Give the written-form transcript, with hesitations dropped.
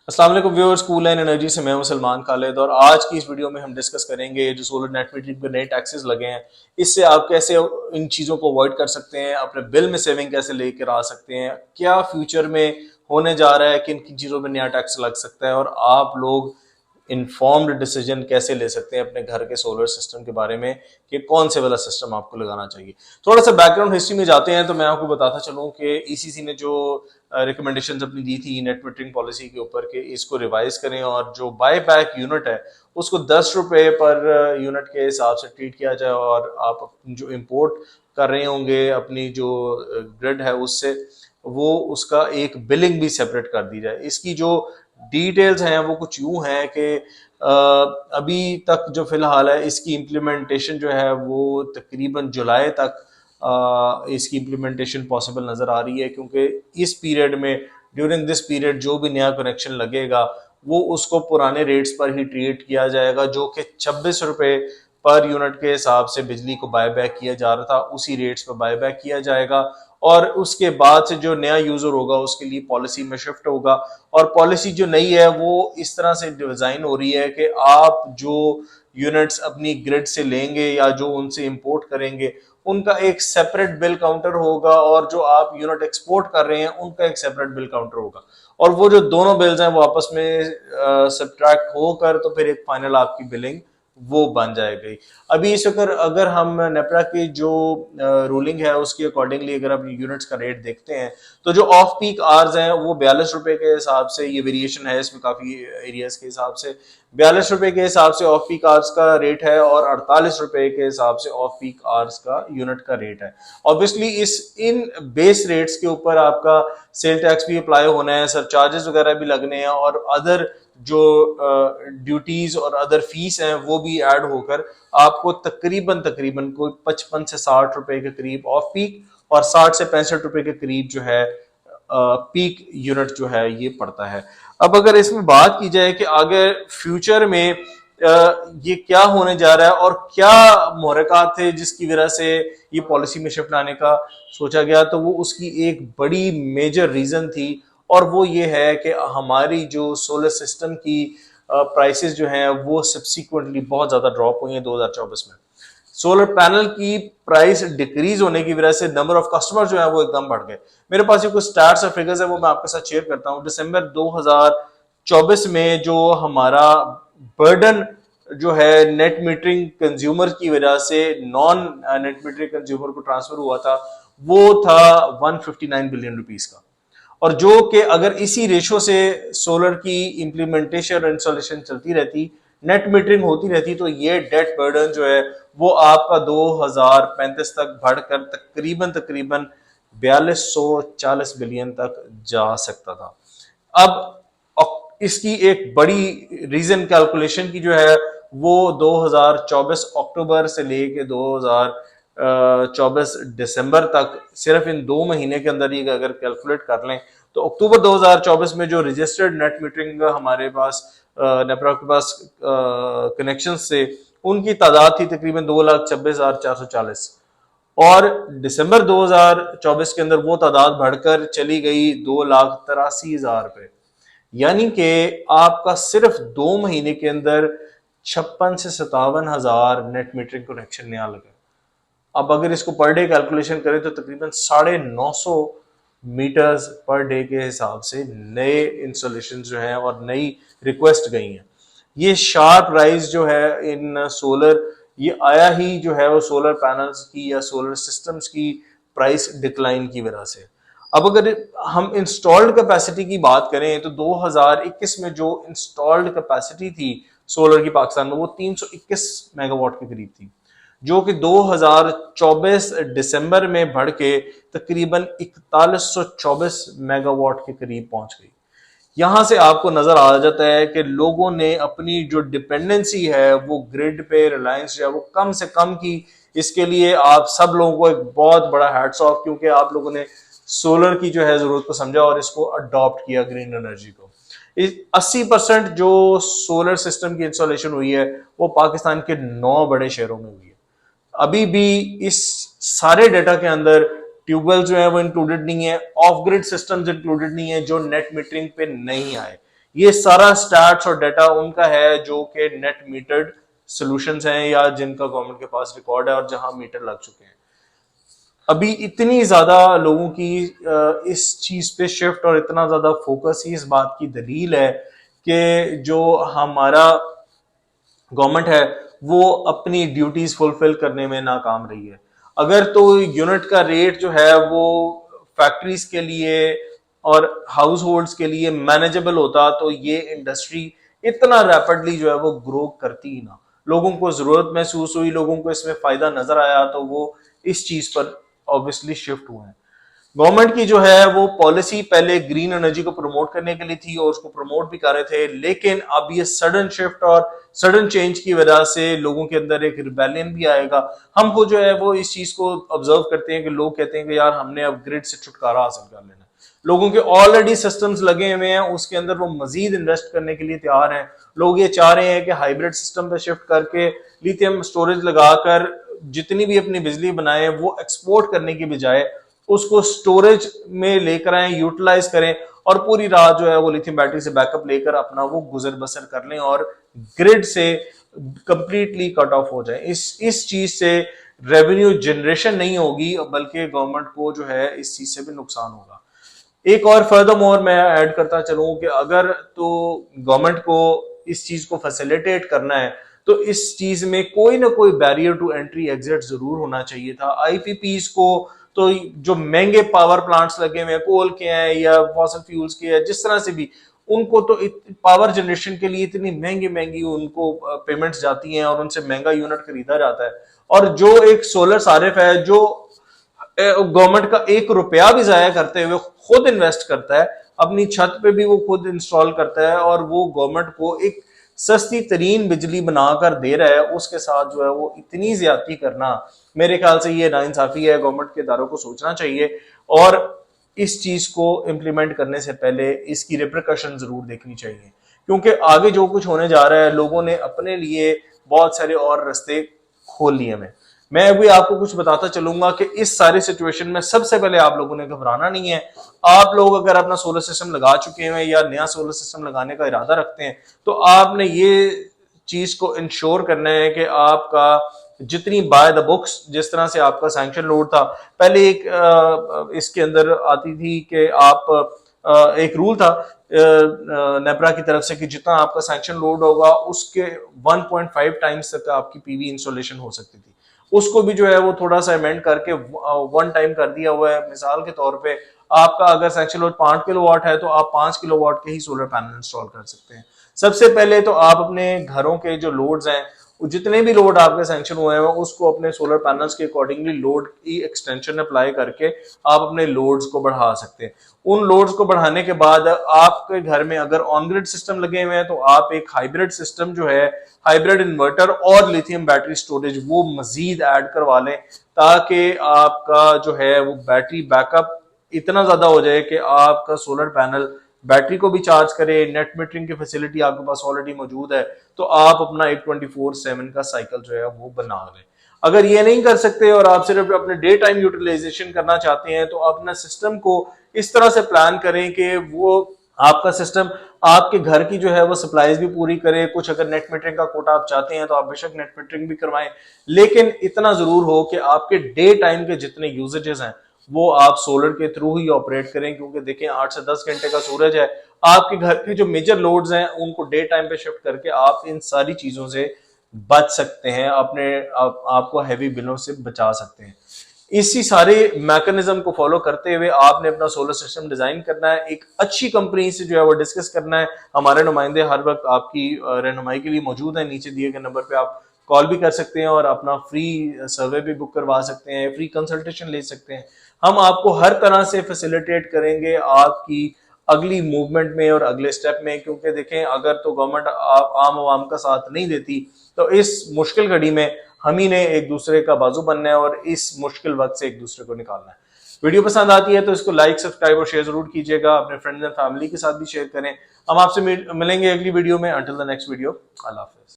अस्सलाम वालेकुम viewers, cool and energy से मैं हूं सलमान खालिद। और आज की इस वीडियो में हम डिस्कस करेंगे जो सोलर नेट मीटरिंग पे नए टैक्सेस लगे हैं, इससे आप कैसे इन चीज़ों को अवॉइड कर सकते हैं, अपने बिल में सेविंग कैसे लेकर आ सकते हैं, क्या फ्यूचर में होने जा रहा है, किन किन चीज़ों में नया टैक्स लग सकता है, और आप लोग इन्फॉर्म्ड डिसीजन कैसे ले सकते हैं अपने घर के सोलर सिस्टम के बारे में कि कौन से वाला सिस्टम आपको लगाना चाहिए। थोड़ा सा बैकग्राउंड हिस्ट्री में जाते हैं तो मैं आपको बताता चलूं कि ईसीसी ने जो रिकमेंडेशंस अपनी दी थी नेट मीटरिंग पॉलिसी के ऊपर कि इसको रिवाइज करें और जो बाय बैक यूनिट है उसको 10 रुपए पर यूनिट के हिसाब से ट्रीट किया जाए, और आप जो इम्पोर्ट कर रहे होंगे अपनी जो ग्रिड है उससे वो उसका एक बिलिंग भी सेपरेट कर दी जाए। इसकी जो डिटेल्स हैं वो कुछ यूं हैं कि अभी तक जो फिलहाल है इसकी इम्प्लीमेंटेशन जो है वो तकरीबन जुलाई तक इसकी इम्प्लीमेंटेशन पॉसिबल नज़र आ रही है, क्योंकि इस पीरियड में ड्यूरिंग दिस पीरियड जो भी नया कनेक्शन लगेगा वो उसको पुराने रेट्स पर ही ट्रीट किया जाएगा, जो कि 26 रुपए पर यूनिट के हिसाब से बिजली को बाय बैक किया जा रहा था उसी रेट्स पर बाय बैक किया जाएगा। और उसके बाद से जो नया यूजर होगा उसके लिए पॉलिसी में शिफ्ट होगा। और पॉलिसी जो नई है वो इस तरह से डिजाइन हो रही है कि आप जो यूनिट्स अपनी ग्रिड से लेंगे या जो उनसे इंपोर्ट करेंगे उनका एक सेपरेट बिल काउंटर होगा, और जो आप यूनिट एक्सपोर्ट कर रहे हैं उनका एक सेपरेट बिल काउंटर होगा। और वो जो दोनों बिल्स हैं वो आपस में सब्ट्रैक्ट होकर तो फिर एक फाइनल आपकी बिलिंग वो बन जाएगी। अभी इस वक्त अगर हम नेपरा की जो रूलिंग है उसके अकॉर्डिंगली अगर आप यूनिट्स का रेट देखते हैं तो जो ऑफ पीक आवर्स हैं वो 42 रुपए के हिसाब से, ये वेरिएशन है इसमें काफी एरियाज के हिसाब से, 42 रुपए के हिसाब से ऑफ पीक आवर्स का रेट है और 48 रुपए के हिसाब से ऑफ पीक आवर्स का यूनिट का रेट है। ऑब्वियसली इन बेस रेट्स के ऊपर आपका सेल टैक्स भी अप्लाई होना है, सरचार्जेस वगैरह भी लगने हैं, और अदर जो ड्यूटीज और अदर फीस हैं वो भी ऐड होकर आपको तकरीबन तकरीबन कोई 55 से 60 रुपए के करीब ऑफ पीक और 60 से 65 रुपए के करीब जो है पीक यूनिट जो है ये पड़ता है। अब अगर इसमें बात की जाए कि आगे फ्यूचर में ये क्या होने जा रहा है और क्या मुहरक़ात थे जिसकी वजह से ये पॉलिसी में शिफ्ट लाने का सोचा गया, तो वो उसकी एक बड़ी मेजर रीजन थी, और वो ये है कि हमारी जो सोलर सिस्टम की प्राइसेस जो हैं वो सब्सिक्वेंटली बहुत ज्यादा ड्रॉप हुई हैं 2024 में। सोलर पैनल की प्राइस डिक्रीज होने की वजह से नंबर ऑफ कस्टमर जो है वो एकदम बढ़ गए। मेरे पास ये कुछ स्टैट्स और फिगर्स है वो मैं आपके साथ शेयर करता हूँ। दिसंबर 2024 में जो हमारा बर्डन जो है नेट मीटरिंग कंज्यूमर की वजह से नॉन नेट मीटरिंग कंज्यूमर को ट्रांसफर हुआ था वो था 159 बिलियन रुपीस का। और जो कि अगर इसी रेशो से सोलर की इंप्लीमेंटेशन और इंस्टॉलेशन चलती रहती, नेट मीटरिंग होती रहती, तो ये डेट बर्डन जो है वो आपका 2035 तक बढ़कर तकरीबन तकरीबन 4240 बिलियन तक जा सकता था। अब इसकी एक बड़ी रीजन कैलकुलेशन की जो है वो 2024 अक्टूबर से लेके 2024 दिसंबर तक, सिर्फ इन 2 महीने के अंदर ही अगर कैलकुलेट कर लें तो अक्टूबर 2024 में जो रजिस्टर्ड नेट मीटरिंग हमारे पास नेपरा के पास कनेक्शन से उनकी तादाद थी तकरीबन 2,26,440, और दिसंबर 2024 के अंदर वो तादाद बढ़कर चली गई 2,83,000 पे। यानी कि आपका सिर्फ 2 महीने के अंदर 56 से 57 हजार नेट मीटरिंग कनेक्शन नया लगा। अब अगर इसको पर डे कैलकुलेशन करें तो तकरीबन 950 मीटर्स पर डे के हिसाब से नए इंस्टॉलेशन जो हैं और नई रिक्वेस्ट गई हैं। ये शार्प राइज जो है इन सोलर, ये आया ही जो है वो सोलर पैनल्स की या सोलर सिस्टम्स की प्राइस डिक्लाइन की वजह से। अब अगर हम इंस्टॉल्ड कैपेसिटी की बात करें तो 2021 में जो इंस्टॉल्ड कैपेसिटी थी सोलर की पाकिस्तान में वो 321 मेगावाट के करीब थी, जो कि 2024 दिसंबर में बढ़ के तकरीबन 4124 मेगावाट के करीब पहुंच गई। यहां से आपको नजर आ जाता है कि लोगों ने अपनी जो डिपेंडेंसी है वो ग्रिड पे रिलायंस जो है वो कम से कम की। इसके लिए आप सब लोगों को एक बहुत बड़ा हैट्स ऑफ, क्योंकि आप लोगों ने सोलर की जो है जरूरत को समझा और इसको अडॉप्ट किया, ग्रीन एनर्जी को। 80% जो सोलर सिस्टम की इंस्टॉलेशन हुई है वो पाकिस्तान के 9 बड़े शहरों में हुई है। अभी भी इस सारे डेटा के अंदर ट्यूबवेल जो है वो इंक्लूडेड नहीं है, ऑफ ग्रिड सिस्टम्स इंक्लूडेड नहीं है जो नेट मीटरिंग पे नहीं आए। ये सारा स्टैट्स और डाटा उनका है जो कि नेट मीटर्ड सॉल्यूशंस हैं या जिनका गवर्नमेंट के पास रिकॉर्ड है और जहां मीटर लग चुके हैं। अभी इतनी ज्यादा लोगों की इस चीज पे शिफ्ट और इतना ज्यादा फोकस ही इस बात की दलील है कि जो हमारा गवर्नमेंट है वो अपनी ड्यूटीज फुलफिल करने में नाकाम रही है। अगर तो यूनिट का रेट जो है वो फैक्ट्रीज के लिए और हाउस होल्ड्स के लिए मैनेजेबल होता तो ये इंडस्ट्री इतना रैपिडली जो है वो ग्रो करती ही ना। लोगों को जरूरत महसूस हुई, लोगों को इसमें फायदा नजर आया तो वो इस चीज पर ऑब्वियसली शिफ्ट हुए हैं। गवर्नमेंट की जो है वो पॉलिसी पहले ग्रीन एनर्जी को प्रमोट करने के लिए थी और उसको प्रमोट भी कर रहे थे, लेकिन अब ये सडन शिफ्ट और सडन चेंज की वजह से लोगों के अंदर एक रिबेलियन भी आएगा। हमको जो है वो इस चीज को ऑब्जर्व करते हैं कि लोग कहते हैं कि यार हमने अब ग्रिड से छुटकारा हासिल कर लेना। लोगों के ऑलरेडी सिस्टम्स लगे हुए हैं, उसके अंदर वो मजीद इन्वेस्ट करने के लिए तैयार हैं। लोग ये चाह रहे हैं कि हाइब्रिड सिस्टम पे शिफ्ट करके लिथियम स्टोरेज लगाकर जितनी भी अपनी बिजली बनाए वो एक्सपोर्ट करने की बजाय उसको स्टोरेज में लेकर आए, यूटिलाइज करें और पूरी रात जो है वो लिथियम बैटरी से बैकअप लेकर अपना वो गुजर बसर कर लें और ग्रिड से कंप्लीटली कट ऑफ हो जाए। इस चीज से रेवेन्यू जनरेशन नहीं होगी बल्कि गवर्नमेंट को जो है इस चीज से भी नुकसान होगा। एक और फर्दर मोर मैं ऐड करता चलूं कि अगर तो गवर्नमेंट को इस चीज को फैसिलिटेट करना है तो इस चीज में कोई ना कोई बैरियर टू एंट्री एग्जिट जरूर होना चाहिए था। आईपीपीज को तो जो महंगे पावर प्लांट्स लगे हुए हैं, कोल के हैं या फॉसल फ्यूल्स के हैं, जिस तरह से भी उनको तो पावर जनरेशन के लिए इतनी महंगी महंगी उनको पेमेंट्स जाती हैं और उनसे महंगा यूनिट खरीदा जाता है। और जो एक सोलर सारिफ है जो गवर्नमेंट का ₹1 भी जाया करते हुए खुद इन्वेस्ट करता है, अपनी छत पे भी वो खुद इंस्टॉल करता है और वो गवर्नमेंट को एक सस्ती तरीन बिजली बनाकर दे रहा है, उसके साथ जो है वो इतनी ज्यादती करना मेरे ख्याल से ये नाइंसाफी है। गवर्नमेंट के इदारों को सोचना चाहिए और इस चीज को इम्प्लीमेंट करने से पहले इसकी रिप्रिकॉशन जरूर देखनी चाहिए, क्योंकि आगे जो कुछ होने जा रहा है लोगों ने अपने लिए बहुत सारे और रास्ते खोल लिए हैं। मैं अभी आपको कुछ बताता चलूंगा कि इस सारी सिचुएशन में सबसे पहले आप लोगों ने घबराना नहीं है। आप लोग अगर अपना सोलर सिस्टम लगा चुके हैं या नया सोलर सिस्टम लगाने का इरादा रखते हैं तो आपने ये चीज को इंश्योर करना है कि आपका जितनी बाय द बुक्स, जिस तरह से आपका सैंक्शन लोड था पहले, एक इसके अंदर आती थी कि आप एक रूल था नेपरा की तरफ से कि जितना आपका सैंक्शन लोड होगा उसके 1.5 टाइम्स तक आपकी पीवी इंस्टॉलेशन हो सकती थी। उसको भी जो है वो थोड़ा सा अमेंड करके 1 टाइम कर दिया हुआ है। मिसाल के तौर पे आपका अगर सैंक्शन लोड 5 किलोवाट है तो आप 5 किलोवाट के ही सोलर पैनल इंस्टॉल कर सकते हैं। सबसे पहले तो आप अपने घरों के जो लोड्स हैं, जितने भी लोड आपके सैंक्शन हुए हैं उसको अपने सोलर पैनल्स के अकॉर्डिंगली लोड की एक्सटेंशन अप्लाई करके आप अपने लोड्स को बढ़ा सकते हैं। उन लोड्स को बढ़ाने के बाद आपके घर में अगर ऑन ग्रिड सिस्टम लगे हुए हैं तो आप एक हाइब्रिड सिस्टम जो है, हाइब्रिड इन्वर्टर और लिथियम बैटरी स्टोरेज वो मजीद ऐड करवा लें ताकि आपका जो है वो बैटरी बैकअप इतना ज्यादा हो जाए कि आपका सोलर पैनल बैटरी को भी चार्ज करे। नेट मीटरिंग की फैसिलिटी आपके पास ऑलरेडी मौजूद है तो आप अपना एक 24/7 का साइकिल जो है वो बना लें। अगर ये नहीं कर सकते और आप सिर्फ अपने डे टाइम यूटिलाइजेशन करना चाहते हैं तो अपना सिस्टम को इस तरह से प्लान करें कि वो आपका सिस्टम आपके घर की जो है वो सप्लाईज भी पूरी करे। कुछ अगर नेट मीटरिंग का कोटा आप चाहते हैं तो आप बेशक नेट मीटरिंग भी करवाएं, लेकिन इतना जरूर हो कि आपके डे टाइम के जितने यूजेजेस हैं वो आप सोलर के थ्रू ही ऑपरेट करें। क्योंकि देखें 8 से 10 घंटे का सूरज है, आपके घर के जो मेजर लोड्स हैं उनको डे टाइम पे शिफ्ट करके आप इन सारी चीजों से बच सकते हैं, आपको हैवी बिलों से बचा सकते हैं। इसी सारे मैकेनिज्म को फॉलो करते हुए आपने अपना सोलर सिस्टम डिजाइन करना है, एक अच्छी कंपनी से जो है वो डिस्कस करना है। हमारे नुमाइंदे हर वक्त आपकी रहनुमाई के लिए मौजूद है। नीचे दिए गए नंबर पे आप कॉल भी कर सकते हैं और अपना फ्री सर्वे भी बुक करवा सकते हैं, फ्री कंसल्टेशन ले सकते हैं। हम आपको हर तरह से फैसिलिटेट करेंगे आपकी अगली मूवमेंट में और अगले स्टेप में। क्योंकि देखें अगर तो गवर्नमेंट आम आवाम का साथ नहीं देती तो इस मुश्किल घड़ी में हम ही ने एक दूसरे का बाजू बनना है और इस मुश्किल वक्त से एक दूसरे को निकालना है। वीडियो पसंद आती है तो इसको लाइक, सब्सक्राइब और शेयर जरूर कीजिएगा। अपने फ्रेंड्स एंड फैमिली के साथ भी शेयर करें। हम आपसे मिलेंगे अगली वीडियो में। Until the next video, Allah Hafiz.